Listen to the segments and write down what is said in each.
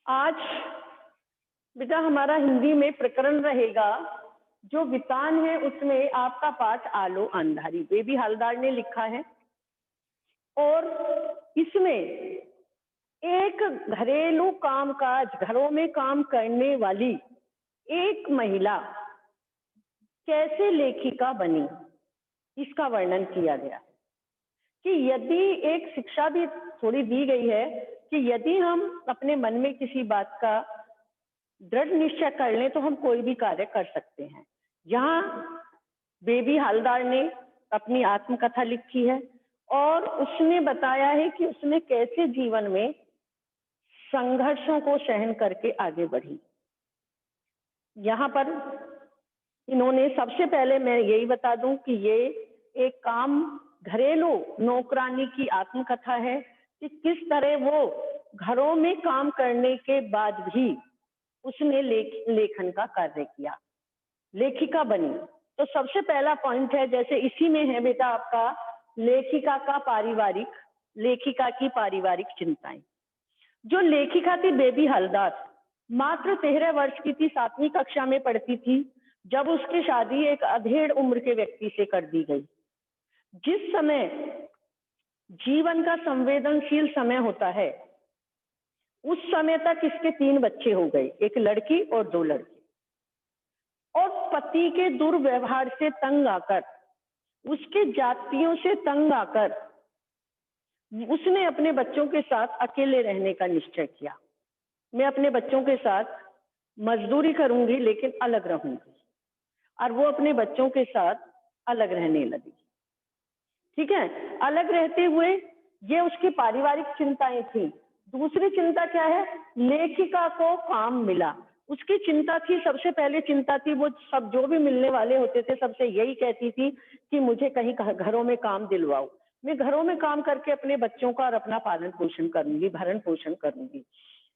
आज बेटा हमारा हिंदी में प्रकरण रहेगा। जो वितान है उसमें आपका पाठ आलो अंधारी बेबी हलदार ने लिखा है। और इसमें एक घरेलू कामकाज घरों में काम करने वाली एक महिला कैसे लेखिका बनी, इसका वर्णन किया गया कि यदि एक शिक्षा भी थोड़ी दी गई है कि यदि हम अपने मन में किसी बात का दृढ़ निश्चय कर लें तो हम कोई भी कार्य कर सकते हैं। यहाँ बेबी हलदार ने अपनी आत्मकथा लिखी है और उसने बताया है कि उसने कैसे जीवन में संघर्षों को सहन करके आगे बढ़ी। यहाँ पर इन्होंने सबसे पहले मैं यही बता दूं कि ये एक घरेलू नौकरानी की आत्मकथा है कि किस तरह वो घरों में काम करने के बाद भी उसने लेखन का कार्य किया, लेखिका बनी। तो सबसे पहला पॉइंट है, जैसे इसी में है बेटा आपका लेखिका की पारिवारिक चिंताएं। जो लेखिका थी बेबी हलदार मात्र 13 वर्ष की थी, 7वीं कक्षा में पढ़ती थी जब उसकी शादी एक अधेड़ उम्र के व्यक्ति से कर दी गई। जिस समय जीवन का संवेदनशील समय होता है उस समय तक इसके 3 बच्चे हो गए, एक लड़की और 2 लड़के। और पति के दुर्व्यवहार से तंग आकर, उसके जातियों से तंग आकर उसने अपने बच्चों के साथ अकेले रहने का निश्चय किया। मैं अपने बच्चों के साथ मजदूरी करूंगी लेकिन अलग रहूंगी, और वो अपने बच्चों के साथ अलग रहने लगी। ठीक है, अलग रहते हुए ये उसकी पारिवारिक चिंताएं थी। दूसरी चिंता क्या है, लेखिका को काम मिला। उसकी चिंता थी, सबसे पहले चिंता थी, वो सब जो भी मिलने वाले होते थे सबसे यही कहती थी कि मुझे कहीं घरों में काम दिलवाओ, मैं घरों में काम करके अपने बच्चों का और अपना पालन पोषण करूंगी, भरण पोषण करूंगी।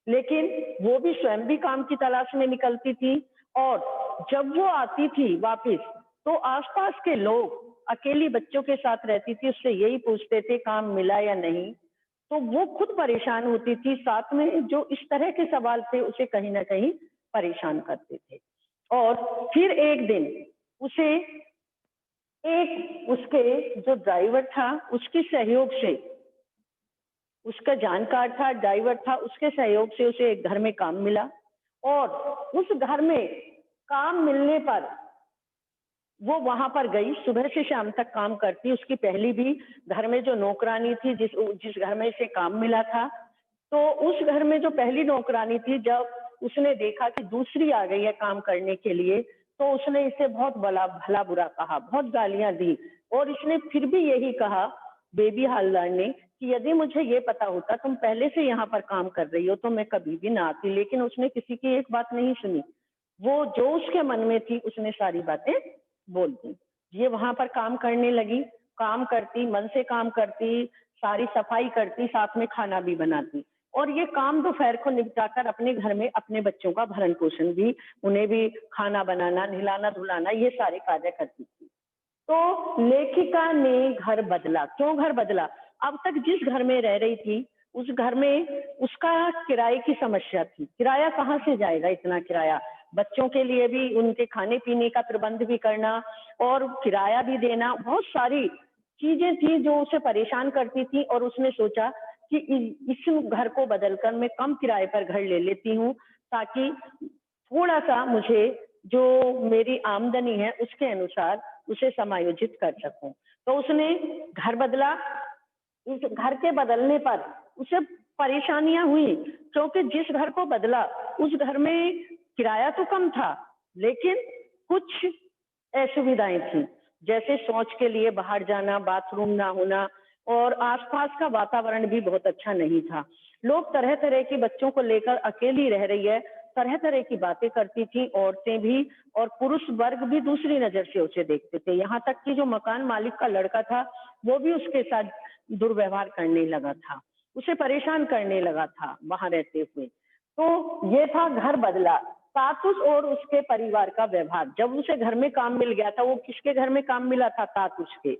लेकिन वो भी स्वयं भी काम की तलाश में निकलती थी और जब वो आती थी वापिस तो आसपास के लोग, अकेली बच्चों के साथ रहती थी, उससे यही पूछते थे काम मिला या नहीं। तो वो खुद परेशान होती थी, साथ में जो इस तरह के सवाल थे उसे कहीं ना कहीं परेशान करते थे। और फिर एक दिन उसे उसके जो ड्राइवर था उसके सहयोग से, उसका जानकार था, ड्राइवर था, उसके सहयोग से उसे एक घर में काम मिला। और उस घर में काम मिलने पर वो वहां पर गई, सुबह से शाम तक काम करती। उसकी पहली भी घर में जो नौकरानी थी, जिस घर में इसे काम मिला था, तो उस घर में जो पहली नौकरानी थी, जब उसने देखा कि दूसरी आ गई है काम करने के लिए, तो उसने इसे बहुत भला बुरा कहा, बहुत गालियां दी। और इसने फिर भी यही कहा बेबी हलदार ने कि यदि मुझे ये पता होता तुम पहले से यहाँ पर काम कर रही हो तो मैं कभी भी ना आती। लेकिन उसने किसी की एक बात नहीं सुनी, वो जो उसके मन में थी उसने सारी बातें बोल दी। ये वहां पर काम करने लगी, काम करती, मन से काम करती, सारी सफाई करती, साथ में खाना भी बनाती। और ये काम दोपहर को निपटाकर अपने घर में अपने बच्चों का भरण पोषण भी, उन्हें भी खाना बनाना, नहलाना धुलाना, ये सारे कार्य करती थी। तो लेखिका ने घर बदला। क्यों घर बदला? अब तक जिस घर में रह रही थी उस घर में उसका किराए की समस्या थी। किराया कहाँ से जाएगा, इतना किराया, बच्चों के लिए भी उनके खाने पीने का प्रबंध भी करना और किराया भी देना, बहुत सारी चीजें थी जो उसे परेशान करती थी। और उसने सोचा कि इस घर को बदलकर मैं कम किराए पर घर ले लेती हूँ ताकि थोड़ा सा मुझे जो मेरी आमदनी है उसके अनुसार उसे समायोजित कर सकूं। तो उसने घर बदला। इस घर के बदलने पर उसे परेशानियां हुई, क्योंकि जिस घर को बदला उस घर में किराया तो कम था लेकिन कुछ असुविधाएं थी, जैसे शौच के लिए बाहर जाना, बाथरूम ना होना, और आसपास का वातावरण भी बहुत अच्छा नहीं था। लोग तरह तरह के बच्चों को लेकर अकेली रह रही है, तरह तरह की बातें करती थी, औरतें भी और पुरुष वर्ग भी दूसरी नजर से उसे देखते थे। यहाँ तक कि जो मकान मालिक का लड़का था वो भी उसके साथ दुर्व्यवहार करने लगा था, उसे परेशान करने लगा था वहां रहते हुए। तो ये था घर बदला। तातुस और उसके परिवार का व्यवहार, जब उसे घर में काम मिल गया था, वो किसके घर में काम मिला था? तातुस के।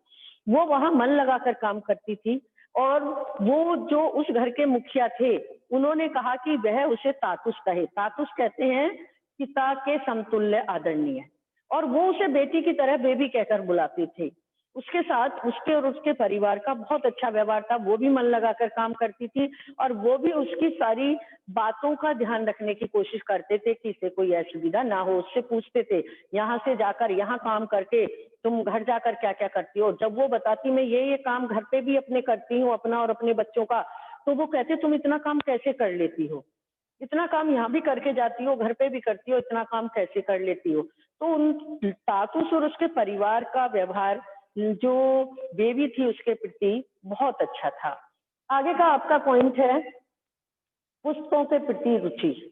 वो वहां मन लगाकर काम करती थी और वो जो उस घर के मुखिया थे उन्होंने कहा कि वह उसे तातुस कहे। तातुस कहते हैं पिता के समतुल्य आदरणीय, और वो उसे बेटी की तरह बेबी कहकर बुलाते थे। उसके साथ उसके और उसके परिवार का बहुत अच्छा व्यवहार था, वो भी मन लगाकर काम करती थी और वो भी उसकी सारी बातों का ध्यान रखने की कोशिश करते थे कि इसे कोई असुविधा ना हो। उससे पूछते थे, यहाँ से जाकर यहाँ काम करके तुम घर जाकर क्या-क्या करती हो? जब वो बताती मैं ये काम घर पे भी अपने करती हूँ अपना और अपने बच्चों का, तो वो कहते तुम इतना काम कैसे कर लेती हो? इतना काम यहाँ भी करके जाती हो, घर पे भी करती हो, इतना काम कैसे कर लेती हो? तो उन तातुस और उसके परिवार का व्यवहार जो बेबी थी उसके प्रति बहुत अच्छा था। आगे का आपका पॉइंट है पुस्तकों के प्रति रुचि।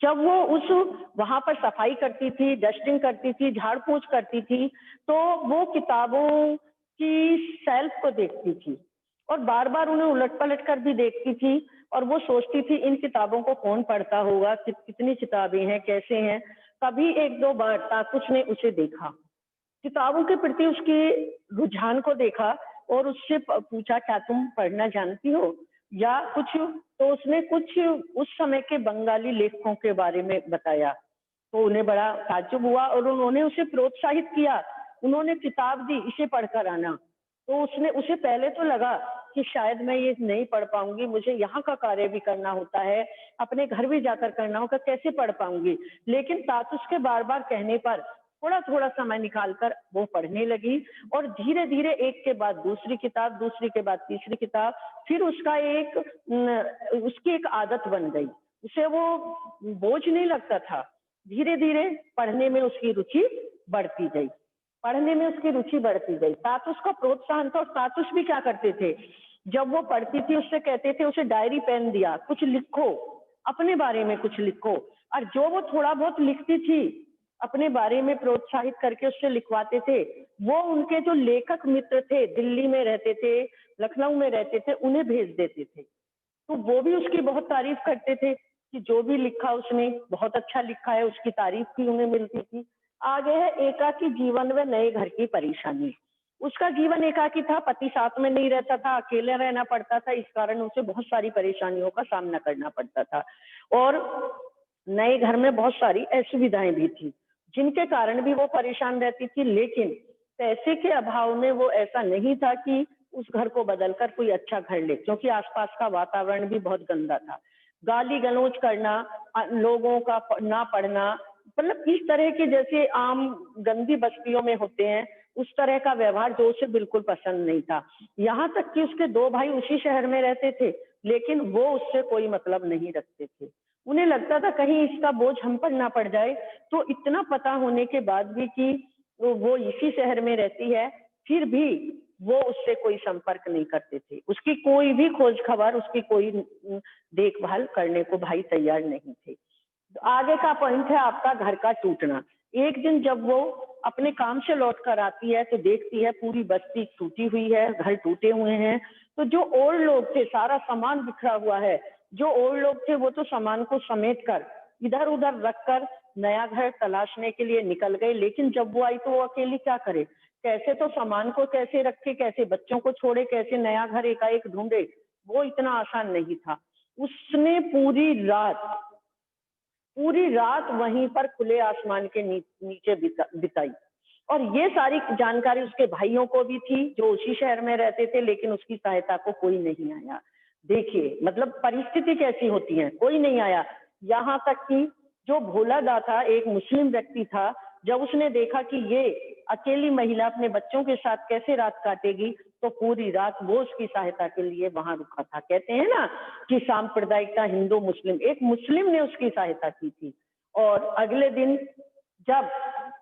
जब वो उस वहाँ पर सफाई करती थी, डस्टिंग करती थी, झाड़-पोंछ करती थी, तो वो किताबों की शेल्फ को देखती थी और बार-बार उन्हें उलट-पलट कर भी देखती थी और वो सोचती थी इन किताबों को कौन पढ़ता होगा, कितनी किताबें हैं, कैसे हैं। कभी 1-2 बार ताकुश ने उसे देखा, किताबों के प्रति उसके रुझान को देखा और उससे पूछा क्या तुम पढ़ना जानती हो या कुछ, तो उसने कुछ उस समय के बंगाली लेखकों के बारे में बताया, तो उन्हें बड़ा ताज्जुब हुआ और उन्होंने उसे प्रोत्साहित किया। उन्होंने किताब दी, इसे पढ़कर आना। तो उसने उसे पहले तो लगा कि शायद मैं ये नहीं पढ़ पाऊँगी, मुझे यहाँ का कार्य भी करना होता है, अपने घर भी जाकर करना होगा, कैसे पढ़ पाऊँगी? लेकिन तातुस के बार-बार कहने पर थोड़ा-थोड़ा समय निकालकर वो पढ़ने लगी और धीरे-धीरे एक के बाद दूसरी किताब, दूसरी के बाद तीसरी किताब, फिर उसका उसकी एक आदत बन गई। उसे वो बोझ नहीं लगता था। धीरे-धीरे पढ़ने में उसकी रुचि बढ़ती गई। पढ़ने में उसकी रुचि बढ़ती गई। तातुस का प्रोत्साहन था और तातुस भी क्या करते थे, जब वो पढ़ती थी उससे कहते थे उसे डायरी पेन दिया, कुछ लिखो, अपने बारे में कुछ लिखो और जो वो थोड़ा बहुत लिखती थी, अपने बारे में प्रोत्साहित करके उससे लिखवाते थे, वो उनके जो लेखक मित्र थे, दिल्ली में रहते थे, लखनऊ में रहते थे, उन्हें भेज देते थे। तो वो भी उसकी बहुत तारीफ करते थे कि जो भी लिखा उसने बहुत अच्छा लिखा है, उसकी तारीफ भी उन्हें मिलती थी। आगे है एकाकी जीवन व नए घर की परेशानी। उसका जीवन एकाकी था, पति साथ में नहीं रहता था, अकेले रहना पड़ता था, इस कारण उसे बहुत सारी परेशानियों का सामना करना पड़ता था और नए घर में बहुत सारी असुविधाएं भी थी, जिनके कारण भी वो परेशान रहती थी। लेकिन पैसे के अभाव में वो ऐसा नहीं था कि उस घर को बदलकर कोई अच्छा घर ले, क्योंकि आसपास का वातावरण भी बहुत गंदा था। गाली गलौज करना, लोगों का ना पढ़ना, मतलब इस तरह के जैसे आम गंदी बस्तियों में होते हैं, उस तरह का व्यवहार जो उसे बिल्कुल पसंद नहीं था। यहाँ तक कि उसके 2 भाई उसी शहर में रहते थे, लेकिन वो उससे कोई मतलब नहीं रखते थे। उन्हें लगता था कहीं इसका बोझ हम पर ना पड़ जाए, तो इतना पता होने के बाद भी कि वो इसी शहर में रहती है, फिर भी वो उससे कोई संपर्क नहीं करते थे। उसकी कोई भी खोज खबर, उसकी कोई देखभाल करने को भाई तैयार नहीं थे। आगे का पॉइंट है आपका घर का टूटना। एक दिन जब वो अपने काम से लौट कर आती है तो देखती है पूरी बस्ती टूटी हुई है, घर टूटे हुए हैं। तो जो ओल्ड लोग थे, सारा सामान बिखरा हुआ है। जो ओल्ड लोग थे वो तो सामान को समेट कर इधर-उधर रखकर नया घर तलाशने के लिए निकल गए, लेकिन जब वो आई तो वो अकेली क्या करे? कैसे तो सामान को कैसे रखे, कैसे बच्चों को छोड़े, कैसे नया घर एकाएक ढूंढे, वो इतना आसान नहीं था। उसने पूरी रात वहीं पर खुले आसमान के नीचे बिताई और ये सारी जानकारी उसके भाइयों को भी थी जो उसी शहर में रहते थे, लेकिन उसकी सहायता को कोई नहीं आया। देखिए मतलब परिस्थिति कैसी होती है, कोई नहीं आया। यहाँ तक कि जो भोला दा था, एक मुस्लिम व्यक्ति था, जब उसने देखा कि ये अकेली महिला अपने बच्चों के साथ कैसे रात काटेगी, तो पूरी रात वो उसकी सहायता के लिए वहां रुका था। कहते हैं ना कि सांप्रदायिकता हिंदू मुस्लिम, एक मुस्लिम ने उसकी सहायता की थी। और अगले दिन जब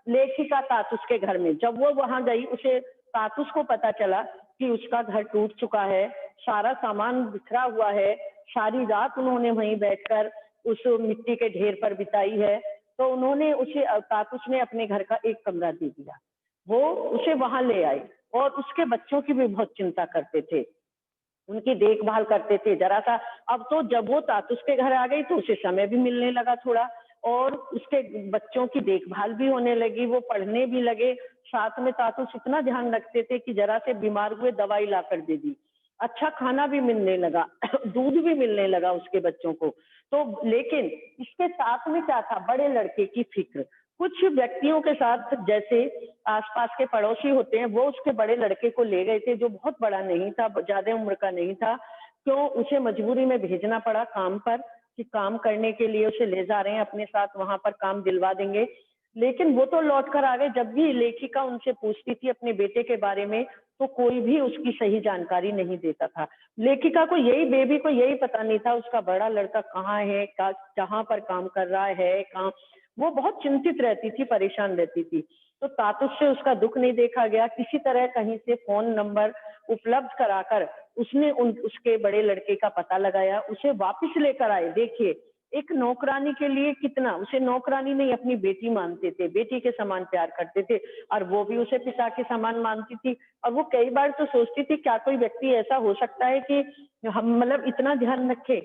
लेखिका तातुस के घर में जब वो वहां गई, उसे तातुस को पता चला कि उसका घर टूट चुका है, सारा सामान बिखरा हुआ है, सारी रात उन्होंने वहीं बैठकर उस मिट्टी के ढेर पर बिताई है, तो उन्होंने उसे तातुस ने अपने घर का एक कमरा दे दिया। वो उसे वहां ले आए और उसके बच्चों की भी बहुत चिंता करते थे, उनकी देखभाल करते थे। जरा सा अब तो जब वो तातुस के घर आ गई तो उसे समय भी मिलने लगा थोड़ा और उसके बच्चों की देखभाल भी होने लगी, वो पढ़ने भी लगे। साथ में तातुस इतना ध्यान रखते थे कि जरा से बीमार हुए दवाई ला कर दे दी। अच्छा खाना भी मिलने लगा, दूध भी मिलने लगा उसके बच्चों को। तो लेकिन इसके साथ में क्या था, बड़े लड़के की फ़िक्र। कुछ व्यक्तियों के साथ, जैसे आस-पास के पड़ोसी होते हैं, वो उसके बड़े लड़के को ले गए थे, जो बहुत बड़ा नहीं था, ज़्यादा उम्र का नहीं था। तो उसे मजबूरी में भेजना पड़ा काम पर, कि काम करने के लिए उसे ले जा रहे हैं अपने साथ, वहाँ पर काम दिलवा देंगे। लेकिन वो तो लौट कर आ गए। जब भी लेखिका उनसे पूछती थी अपने बेटे के बारे में, तो कोई भी उसकी सही जानकारी नहीं देता था। लेखिका को यही, बेबी को यही पता नहीं था उसका बड़ा लड़का कहाँ है, कहाँ पर काम कर रहा है, कहाँ। वो बहुत चिंतित रहती थी, परेशान रहती थी। तो तातुस से उसका दुःख नहीं देखा गया। किसी तरह कहीं से फ़ोन नंबर उपलब्ध कराकर उसने उसके बड़े लड़के का पता लगाया, उसे वापस लेकर आए। देखिए, एक नौकरानी के लिए कितना, उसे नौकरानी नहीं अपनी बेटी मानते थे, बेटी के समान प्यार करते थे, और वो भी उसे पिता के समान मानती थी। और वो कई बार तो सोचती थी, क्या कोई व्यक्ति ऐसा हो सकता है कि हम मतलब इतना ध्यान रखे?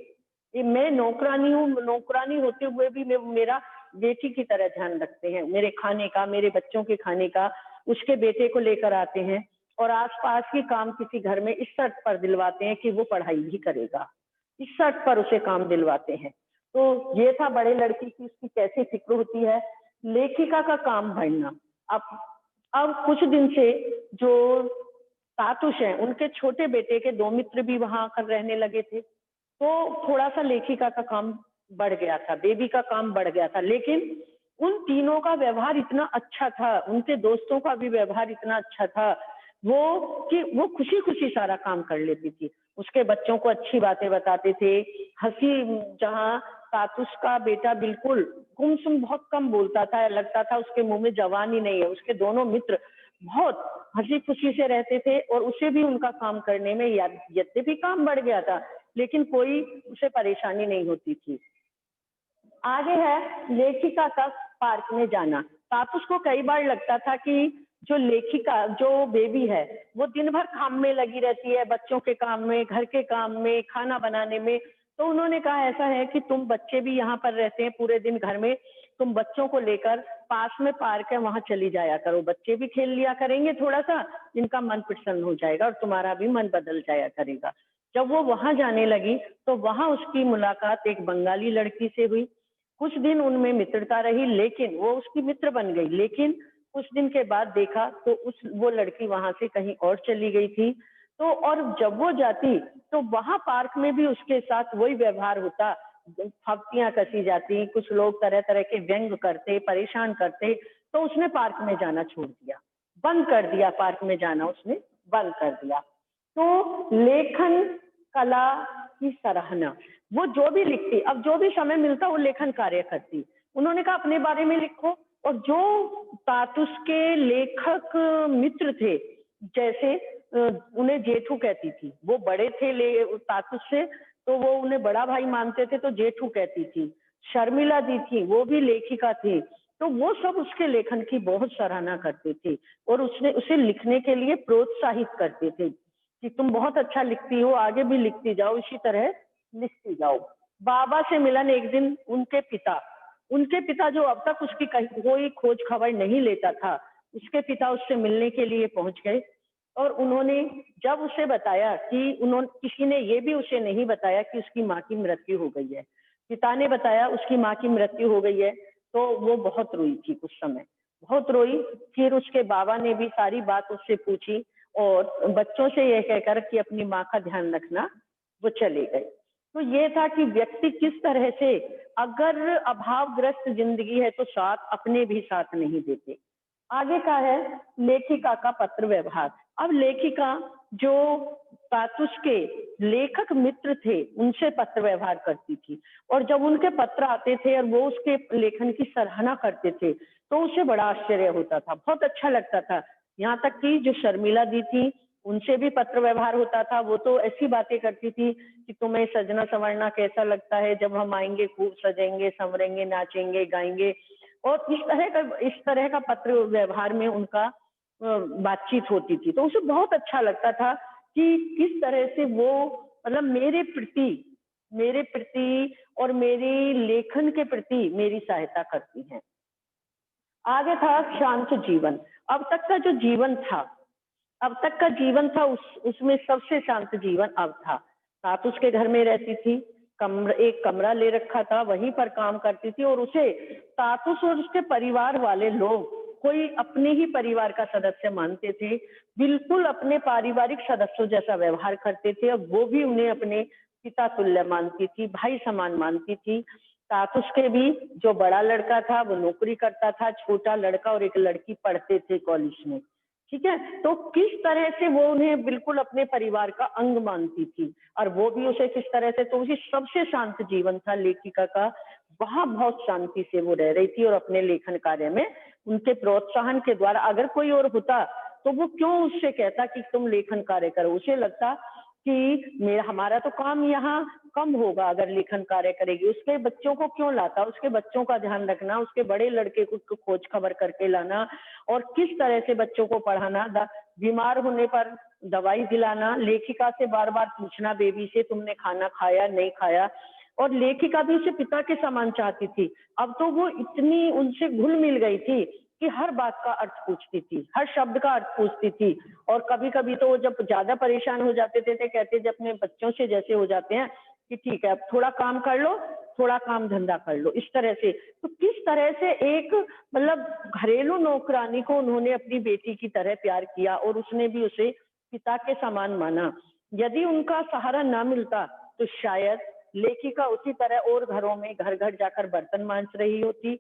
ये मैं नौकरानी हूँ, नौकरानी होते हुए भी मेरा बेटी की तरह ध्यान रखते हैं, मेरे खाने का, मेरे बच्चों के खाने का। उसके बेटे को लेकर आते हैं और आस-पास के काम किसी घर में इस शर्त पर दिलवाते हैं कि वो पढ़ाई भी करेगा। इस शर्त पर उसे काम दिलवाते हैं। तो ये था बड़े लड़के की, उसकी कैसी फ़िक्र होती है। लेखिका का काम बढ़ना। अब अब कुछ दिन से जो तातुश हैं, उनके छोटे बेटे के 2 मित्र भी वहाँ आकर रहने लगे थे। तो थोड़ा-सा लेखिका का काम बढ़ गया था, बेबी का काम बढ़ गया था। लेकिन उन तीनों का व्यवहार इतना अच्छा था, उनके दोस्तों का भी व्यवहार इतना अच्छा था, कि वो खुशी-खुशी सारा काम कर लेती थी। उसके बच्चों को अच्छी बातें बताते थे, हँसी, जहाँ तातुश का बेटा बिल्कुल गुमसुम बहुत कम बोलता था, लगता था उसके मुँह में ज़बान ही नहीं है। उसके दोनों मित्र बहुत हँसी-खुशी से रहते थे और उसे भी उनका काम करने में, यद्यपि काम बढ़ गया था, लेकिन कोई उसे परेशानी नहीं होती थी। आगे है लेखिका का पार्क में जाना। तापस को कई बार लगता था कि जो लेखिका, जो बेबी है, वो दिन भर काम में लगी रहती है, बच्चों के काम में, घर के काम में, खाना बनाने में। तो उन्होंने कहा, ऐसा है कि तुम बच्चे भी यहाँ पर रहते हैं पूरे दिन घर में, तुम बच्चों को लेकर पास में पार्क है, वहाँ चली जाया करो। बच्चे भी खेल लिया करेंगे थोड़ा-सा, इनका मन प्रसन्न हो जाएगा और तुम्हारा भी मन बदल जाया करेगा। जब वो वहाँ जाने लगी, तो वहाँ उसकी मुलाकात एक बंगाली लड़की से हुई। कुछ दिन उनमें मित्रता रही, लेकिन वो उसकी मित्र बन गई। लेकिन कुछ दिन के बाद देखा तो वो लड़की वहां से कहीं और चली गई थी। तो और जब वो जाती, तो वहां पार्क में भी उसके साथ वही व्यवहार होता। फप्तियां कसी जाती, कुछ लोग तरह तरह के व्यंग करते, परेशान करते। तो उसने पार्क में जाना छोड़ दिया, बंद कर दिया, पार्क में जाना उसने बंद कर दिया। तो लेखन कला की सराहना, वो जो भी लिखती, अब जो भी समय मिलता वो लेखन कार्य करती। उन्होंने कहा अपने बारे में लिखो। और जो तातुस के लेखक मित्र थे, जैसे उन्हें जेठू कहती थी, वो बड़े थे ले तातुस से, तो वो उन्हें बड़ा भाई मानते थे, तो जेठू कहती थी। शर्मिला दी थी, वो भी लेखिका थी। तो वो सब उसके लेखन की बहुत सराहना करते थे और उसने उसे लिखने के लिए प्रोत्साहित करते थे कि तुम बहुत अच्छा लिखती हो, आगे भी लिखती जाओ, इसी तरह लिखती जाओ। बाबा से मिलन एक दिन उनके पिता जो अब तक उसकी कहीं कोई खोज खबर नहीं लेता था, उसके पिता उससे मिलने के लिए पहुंच गए। और उन्होंने जब उसे बताया कि उन्होंने, किसी ने ये भी उसे नहीं बताया कि उसकी माँ की मृत्यु हो गई है। पिता ने बताया उसकी माँ की मृत्यु हो गई है, तो वो बहुत रोई थी कुछ समय, बहुत रोई। फिर उसके बाबा ने भी सारी बात उससे पूछी और बच्चों से यह कहकर कि अपनी माँ का ध्यान रखना, वो चले गए। तो ये था कि व्यक्ति किस तरह से, अगर अभावग्रस्त जिंदगी है तो साथ अपने भी साथ नहीं देते। आगे का है लेखिका का पत्र व्यवहार। अब लेखिका जो तातुस के लेखक मित्र थे, उनसे पत्र व्यवहार करती थी और जब उनके पत्र आते थे और वो उसके लेखन की सराहना करते थे, तो उसे बड़ा आश्चर्य होता था, बहुत अच्छा लगता था। यहाँ तक कि जो शर्मिला दी थी, उनसे भी पत्र व्यवहार होता था। वो तो ऐसी बातें करती थी कि तुम्हें सजना संवरना कैसा लगता है, जब हम आएंगे खूब सजेंगे, संवरेंगे, नाचेंगे, गाएंगे। और इस तरह का पत्र व्यवहार में उनका बातचीत होती थी। तो उसे बहुत अच्छा लगता था कि किस तरह से वो, मतलब मेरे प्रति और मेरी लेखन के प्रति मेरी सहायता करती हैं। आगे था शांत जीवन। अब तक का जो जीवन था, अब तक का जीवन था उसमें सबसे शांत जीवन अब था। तातुस के घर में रहती थी, एक कमरा ले रखा था, वहीं पर काम करती थी और उसे तातुस और उसके परिवार वाले लोग कोई अपने ही परिवार का सदस्य मानते थे, बिल्कुल अपने पारिवारिक सदस्यों जैसा व्यवहार करते थे और वो भी उन्हें अपने पिता तुल्य मानती थी, भाई समान मानती थी। तातुस के भी जो बड़ा लड़का था वो नौकरी करता था, छोटा लड़का और एक लड़की पढ़ते थे कॉलेज में, ठीक है। तो किस तरह से वो उन्हें बिल्कुल अपने परिवार का अंग मानती थी और वो भी उसे किस तरह से, तो उसे सबसे शांत जीवन था लेखिका का। वहां बहुत शांति से वो रह रही थी और अपने लेखन कार्य में उनके प्रोत्साहन के द्वारा, अगर कोई और होता तो वो क्यों उससे कहता कि तुम लेखन कार्य करो, उसे लगता कि हमारा तो काम यहाँ कम होगा अगर लेखन कार्य करेगी, उसके बच्चों को क्यों लाता, उसके बच्चों का ध्यान रखना, उसके बड़े लड़के को खोज खबर करके लाना और किस तरह से बच्चों को पढ़ाना, बीमार होने पर दवाई दिलाना, लेखिका से बार बार पूछना बेबी से तुमने खाना खाया नहीं खाया, और लेखिका भी उसे पिता के समान चाहती थी। अब तो वो इतनी उनसे घुल मिल गई थी कि हर बात का अर्थ पूछती थी, हर शब्द का अर्थ पूछती थी। और कभी कभी तो जब ज्यादा परेशान हो जाते थे कहते जब अपने बच्चों से जैसे हो जाते हैं कि ठीक है अब थोड़ा काम कर लो, थोड़ा काम धंधा कर लो, इस तरह से। तो किस तरह से एक मतलब घरेलू नौकरानी को उन्होंने अपनी बेटी की तरह प्यार किया और उसने भी उसे पिता के समान माना। यदि उनका सहारा ना मिलता तो शायद लेखिका उसी तरह और घरों में घर घर जाकर बर्तन मांज रही होती,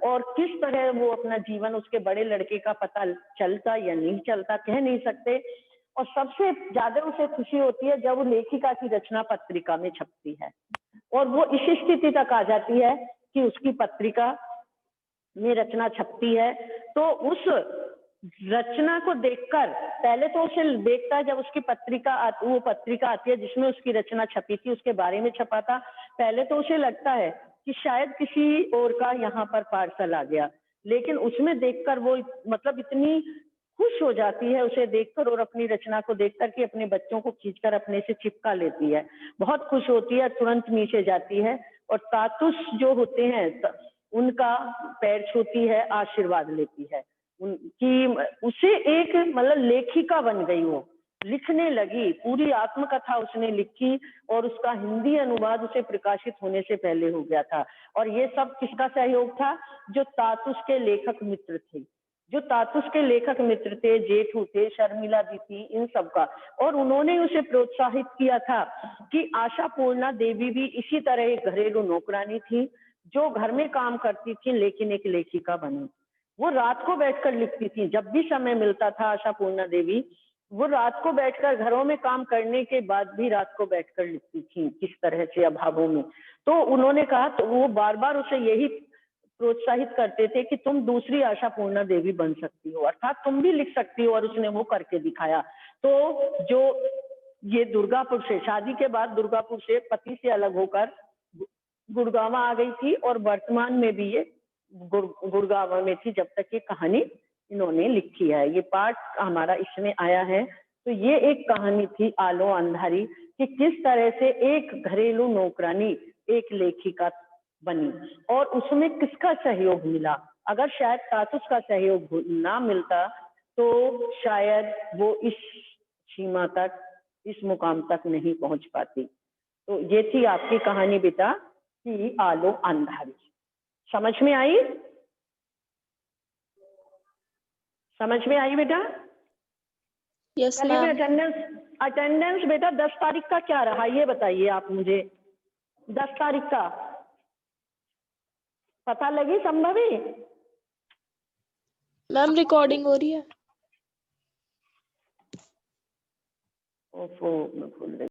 और किस तरह वो अपना जीवन, उसके बड़े लड़के का पता चलता या नहीं चलता कह नहीं सकते। और सबसे ज्यादा उसे खुशी होती है जब वो लेखिका की रचना पत्रिका में छपती है और वो इस स्थिति तक आ जाती है कि उसकी पत्रिका में रचना छपती है तो उस रचना को देखकर पहले तो उसे देखता है जब उसकी वो पत्रिका आती है जिसमें उसकी रचना छपी थी, उसके बारे में छपा था, पहले तो उसे लगता है कि शायद किसी और का यहाँ पर पार्सल आ गया, लेकिन उसमें देखकर वो मतलब इतनी खुश हो जाती है उसे देखकर और अपनी रचना को देखकर कि अपने बच्चों को खींचकर अपने से चिपका लेती है, बहुत खुश होती है, तुरंत नीचे जाती है और तातुस जो होते हैं उनका पैर छूती है, आशीर्वाद लेती है उनकी। उसे एक मतलब लेखिका बन गई, वो लिखने लगी, पूरी आत्मकथा उसने लिखी और उसका हिंदी अनुवाद उसे प्रकाशित होने से पहले हो गया था। और ये सब किसका सहयोग था? जो तातुस के लेखक मित्र थे, जो तातुस के लेखक मित्र थे, जेठू थे, शर्मिला दी थी, इन सब का। और उन्होंने उसे प्रोत्साहित किया था कि आशापूर्णा देवी भी इसी तरह एक घरेलू नौकरानी थी जो घर में काम करती थी लेकिन एक लेखिका बनी। वो रात को बैठकर लिखती थी, जब भी समय मिलता था आशापूर्णा देवी वो रात को बैठकर, घरों में काम करने के बाद भी रात को बैठकर लिखती थी किस तरह से अभावों में। तो उन्होंने कहा, तो वो बार बार उसे यही प्रोत्साहित करते थे कि तुम दूसरी आशापूर्णा देवी बन सकती हो, अर्थात तुम भी लिख सकती हो, और उसने वो करके दिखाया। तो जो ये दुर्गापुर से शादी के बाद दुर्गापुर से पति से अलग होकर गुड़गांव आ गई थी और वर्तमान में भी ये गुड़गांव में थी जब तक ये कहानी इन्होंने लिखी है। ये पाठ हमारा इसमें आया है। तो ये एक कहानी थी आलो अंधारी कि किस तरह से एक घरेलू नौकरानी एक लेखिका बनी और उसमें किसका सहयोग मिला। अगर शायद तातुस का सहयोग ना मिलता तो शायद वो इस सीमा तक, इस मुकाम तक नहीं पहुंच पाती। तो ये थी आपकी कहानी बेटा कि आलो अंधारी। समझ में आई? समझ में आई बेटा? यस चलिए मैम। अटेंडेंस बेटा 10 तारीख का क्या रहा ये बताइए आप मुझे। 10 तारीख का पता लगी संभवी? मैम रिकॉर्डिंग हो रही है। ओफो, मैं भूल गई।